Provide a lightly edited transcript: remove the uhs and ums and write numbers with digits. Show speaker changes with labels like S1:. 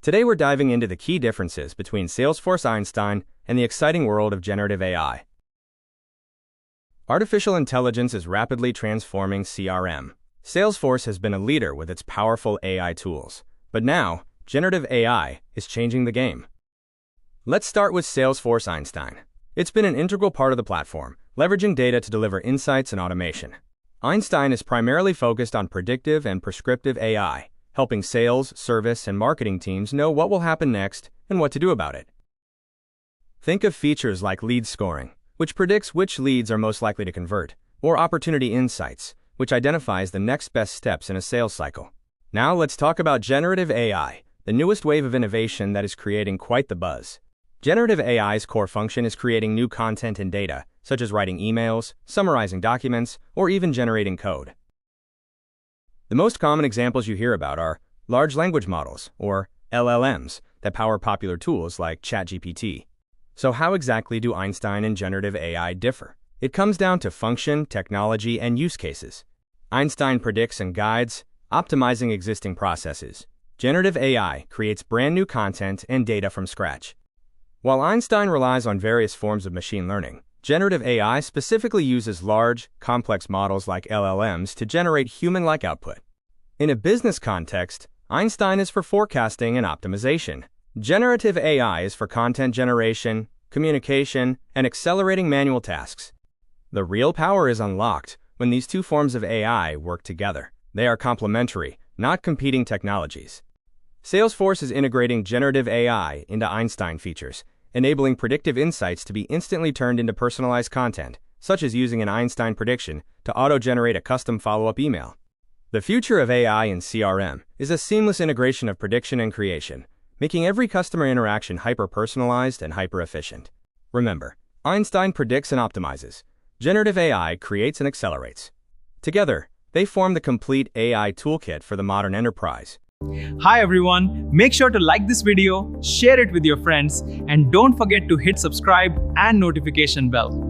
S1: Today we're diving into the key differences between Salesforce Einstein and the exciting world of generative AI. Artificial intelligence is rapidly transforming CRM. Salesforce has been a leader with its powerful AI tools, but now, generative AI is changing the game. Let's start with Salesforce Einstein. It's been an integral part of the platform, leveraging data to deliver insights and automation. Einstein is primarily focused on predictive and prescriptive AI, helping sales, service, and marketing teams know what will happen next and what to do about it. Think of features like lead scoring, which predicts which leads are most likely to convert, or opportunity insights, which identifies the next best steps in a sales cycle. Now let's talk about generative AI, the newest wave of innovation that is creating quite the buzz. Generative AI's core function is creating new content and data, such as writing emails, summarizing documents, or even generating code. The most common examples you hear about are large language models, or LLMs, that power popular tools like ChatGPT. So how exactly do Einstein and generative AI differ? It comes down to function, technology, and use cases. Einstein predicts and guides, optimizing existing processes. Generative AI creates brand new content and data from scratch. While Einstein relies on various forms of machine learning, generative AI specifically uses large, complex models like LLMs to generate human-like output. In a business context, Einstein is for forecasting and optimization. Generative AI is for content generation, communication, and accelerating manual tasks. The real power is unlocked when these two forms of AI work together. They are complementary, not competing technologies. Salesforce is integrating generative AI into Einstein features, enabling predictive insights to be instantly turned into personalized content, such as using an Einstein prediction to auto-generate a custom follow-up email. The future of AI in CRM is a seamless integration of prediction and creation, making every customer interaction hyper-personalized and hyper-efficient. Remember, Einstein predicts and optimizes. Generative AI creates and accelerates. Together, they form the complete AI toolkit for the modern enterprise.
S2: Hi everyone, make sure to like this video, share it with your friends, and don't forget to hit subscribe and notification bell.